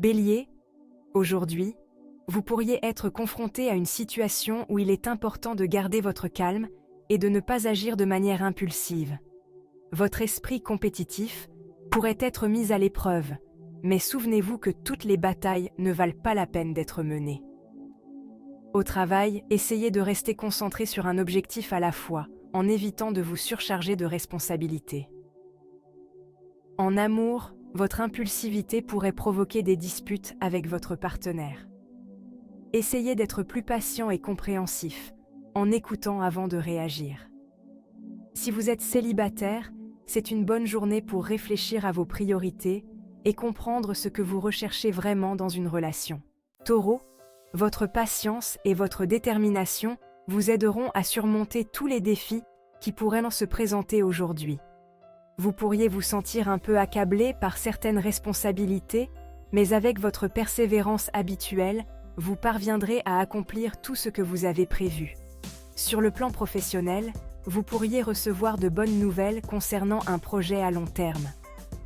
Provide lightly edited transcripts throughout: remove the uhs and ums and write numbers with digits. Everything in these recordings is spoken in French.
Bélier, aujourd'hui, vous pourriez être confronté à une situation où il est important de garder votre calme et de ne pas agir de manière impulsive. Votre esprit compétitif pourrait être mis à l'épreuve, mais souvenez-vous que toutes les batailles ne valent pas la peine d'être menées. Au travail, essayez de rester concentré sur un objectif à la fois, en évitant de vous surcharger de responsabilités. En amour, votre impulsivité pourrait provoquer des disputes avec votre partenaire. Essayez d'être plus patient et compréhensif, en écoutant avant de réagir. Si vous êtes célibataire, c'est une bonne journée pour réfléchir à vos priorités et comprendre ce que vous recherchez vraiment dans une relation. Taureau, votre patience et votre détermination vous aideront à surmonter tous les défis qui pourraient se présenter aujourd'hui. Vous pourriez vous sentir un peu accablé par certaines responsabilités, mais avec votre persévérance habituelle, vous parviendrez à accomplir tout ce que vous avez prévu. Sur le plan professionnel, vous pourriez recevoir de bonnes nouvelles concernant un projet à long terme.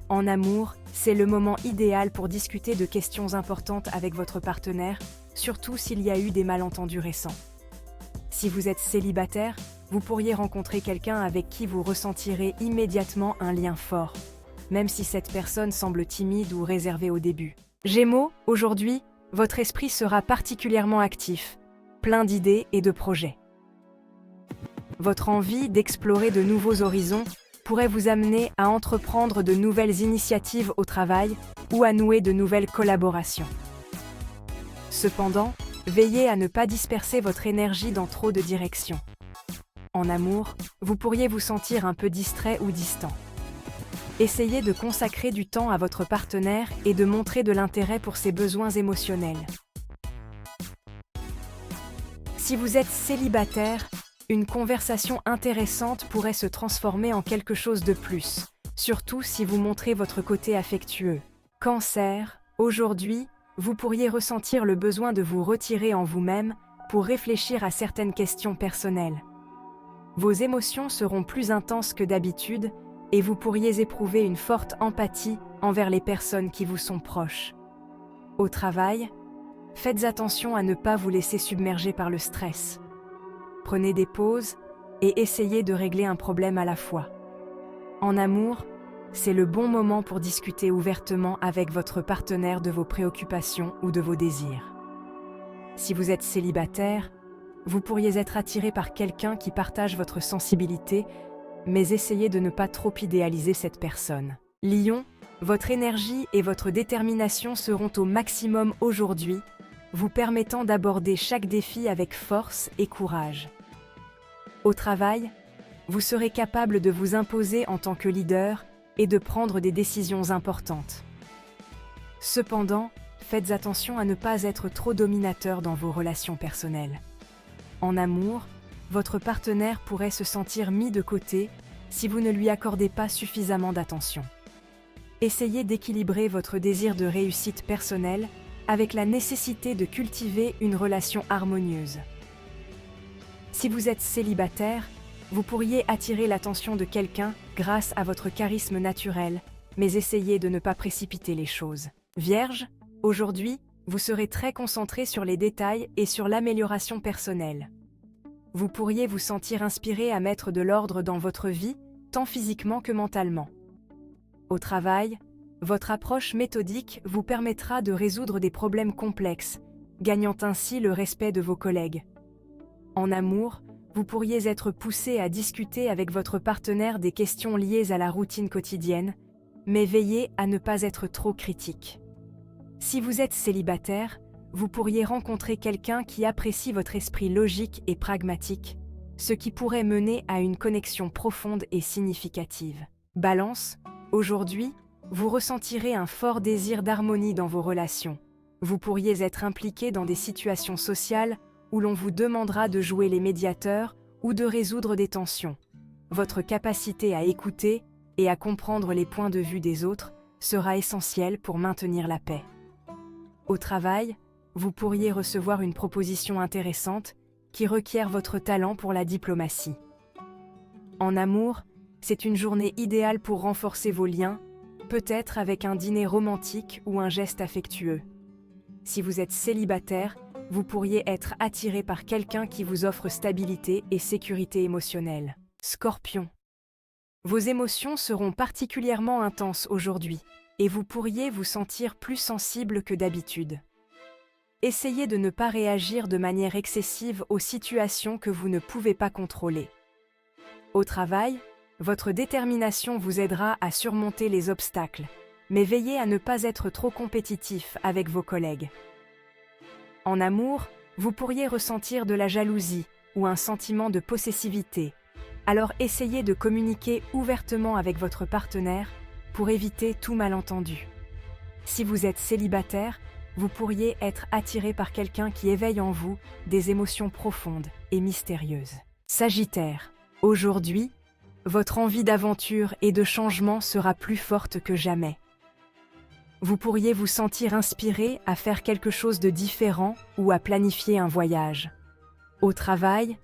En amour, c'est le moment idéal pour discuter de questions importantes avec votre partenaire, surtout s'il y a eu des malentendus récents. Si vous êtes célibataire, vous pourriez rencontrer quelqu'un avec qui vous ressentirez immédiatement un lien fort, même si cette personne semble timide ou réservée au début. Gémeaux, aujourd'hui, votre esprit sera particulièrement actif, plein d'idées et de projets. Votre envie d'explorer de nouveaux horizons pourrait vous amener à entreprendre de nouvelles initiatives au travail ou à nouer de nouvelles collaborations. Cependant, veillez à ne pas disperser votre énergie dans trop de directions. En amour, vous pourriez vous sentir un peu distrait ou distant. Essayez de consacrer du temps à votre partenaire et de montrer de l'intérêt pour ses besoins émotionnels. Si vous êtes célibataire, une conversation intéressante pourrait se transformer en quelque chose de plus, surtout si vous montrez votre côté affectueux. Cancer, aujourd'hui, vous pourriez ressentir le besoin de vous retirer en vous-même pour réfléchir à certaines questions personnelles. Vos émotions seront plus intenses que d'habitude et vous pourriez éprouver une forte empathie envers les personnes qui vous sont proches. Au travail, faites attention à ne pas vous laisser submerger par le stress. Prenez des pauses et essayez de régler un problème à la fois. En amour, c'est le bon moment pour discuter ouvertement avec votre partenaire de vos préoccupations ou de vos désirs. Si vous êtes célibataire, vous pourriez être attiré par quelqu'un qui partage votre sensibilité, mais essayez de ne pas trop idéaliser cette personne. Lion, votre énergie et votre détermination seront au maximum aujourd'hui, vous permettant d'aborder chaque défi avec force et courage. Au travail, vous serez capable de vous imposer en tant que leader et de prendre des décisions importantes. Cependant, faites attention à ne pas être trop dominateur dans vos relations personnelles. En amour, votre partenaire pourrait se sentir mis de côté si vous ne lui accordez pas suffisamment d'attention. Essayez d'équilibrer votre désir de réussite personnelle avec la nécessité de cultiver une relation harmonieuse. Si vous êtes célibataire, vous pourriez attirer l'attention de quelqu'un grâce à votre charisme naturel, mais essayez de ne pas précipiter les choses. Vierge, aujourd'hui, vous serez très concentré sur les détails et sur l'amélioration personnelle. Vous pourriez vous sentir inspiré à mettre de l'ordre dans votre vie, tant physiquement que mentalement. Au travail, votre approche méthodique vous permettra de résoudre des problèmes complexes, gagnant ainsi le respect de vos collègues. En amour, vous pourriez être poussé à discuter avec votre partenaire des questions liées à la routine quotidienne, mais veillez à ne pas être trop critique. Si vous êtes célibataire, vous pourriez rencontrer quelqu'un qui apprécie votre esprit logique et pragmatique, ce qui pourrait mener à une connexion profonde et significative. Balance, aujourd'hui, vous ressentirez un fort désir d'harmonie dans vos relations. Vous pourriez être impliqué dans des situations sociales où l'on vous demandera de jouer les médiateurs ou de résoudre des tensions. Votre capacité à écouter et à comprendre les points de vue des autres sera essentielle pour maintenir la paix. Au travail, vous pourriez recevoir une proposition intéressante qui requiert votre talent pour la diplomatie. En amour, c'est une journée idéale pour renforcer vos liens, peut-être avec un dîner romantique ou un geste affectueux. Si vous êtes célibataire, vous pourriez être attiré par quelqu'un qui vous offre stabilité et sécurité émotionnelle. Scorpion. Vos émotions seront particulièrement intenses aujourd'hui, et vous pourriez vous sentir plus sensible que d'habitude. Essayez de ne pas réagir de manière excessive aux situations que vous ne pouvez pas contrôler. Au travail, votre détermination vous aidera à surmonter les obstacles, mais veillez à ne pas être trop compétitif avec vos collègues. En amour, vous pourriez ressentir de la jalousie ou un sentiment de possessivité, alors essayez de communiquer ouvertement avec votre partenaire pour éviter tout malentendu. Si vous êtes célibataire, vous pourriez être attiré par quelqu'un qui éveille en vous des émotions profondes et mystérieuses. Sagittaire. Aujourd'hui, votre envie d'aventure et de changement sera plus forte que jamais. Vous pourriez vous sentir inspiré à faire quelque chose de différent ou à planifier un voyage. Au travail,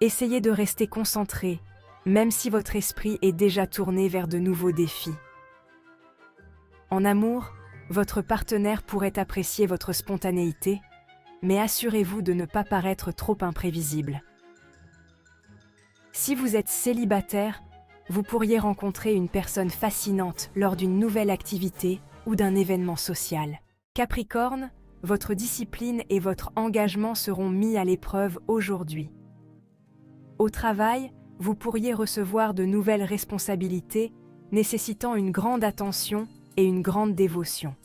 essayez de rester concentré, même si votre esprit est déjà tourné vers de nouveaux défis. En amour, votre partenaire pourrait apprécier votre spontanéité, mais assurez-vous de ne pas paraître trop imprévisible. Si vous êtes célibataire, vous pourriez rencontrer une personne fascinante lors d'une nouvelle activité ou d'un événement social. Capricorne, votre discipline et votre engagement seront mis à l'épreuve aujourd'hui. Au travail, vous pourriez recevoir de nouvelles responsabilités nécessitant une grande attention et une grande dévotion.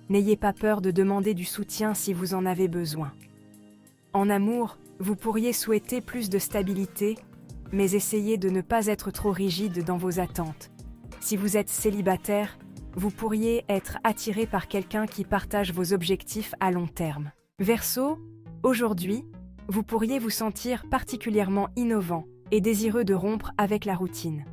N'ayez pas peur de demander du soutien si vous en avez besoin. En amour, vous pourriez souhaiter plus de stabilité, mais essayez de ne pas être trop rigide dans vos attentes. Si vous êtes célibataire, vous pourriez être attiré par quelqu'un qui partage vos objectifs à long terme. Verseau, aujourd'hui, vous pourriez vous sentir particulièrement innovant et désireux de rompre avec la routine.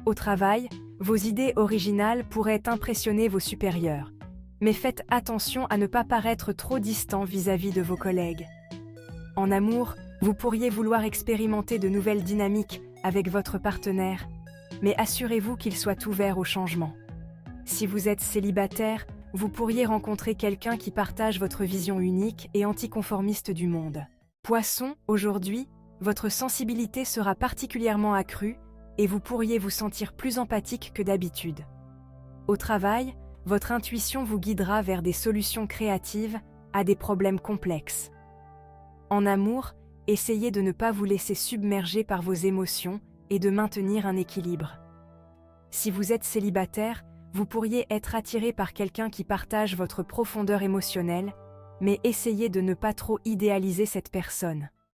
Au travail, vos idées originales pourraient impressionner vos supérieurs, mais faites attention à ne pas paraître trop distant vis-à-vis de vos collègues. En amour, vous pourriez vouloir expérimenter de nouvelles dynamiques avec votre partenaire, mais assurez-vous qu'il soit ouvert au changement. Si vous êtes célibataire, vous pourriez rencontrer quelqu'un qui partage votre vision unique et anticonformiste du monde. Poisson, aujourd'hui, votre sensibilité sera particulièrement accrue et vous pourriez vous sentir plus empathique que d'habitude. Au travail, votre intuition vous guidera vers des solutions créatives à des problèmes complexes. En amour, essayez de ne pas vous laisser submerger par vos émotions et de maintenir un équilibre. Si vous êtes célibataire, vous pourriez être attiré par quelqu'un qui partage votre profondeur émotionnelle, mais essayez de ne pas trop idéaliser cette personne.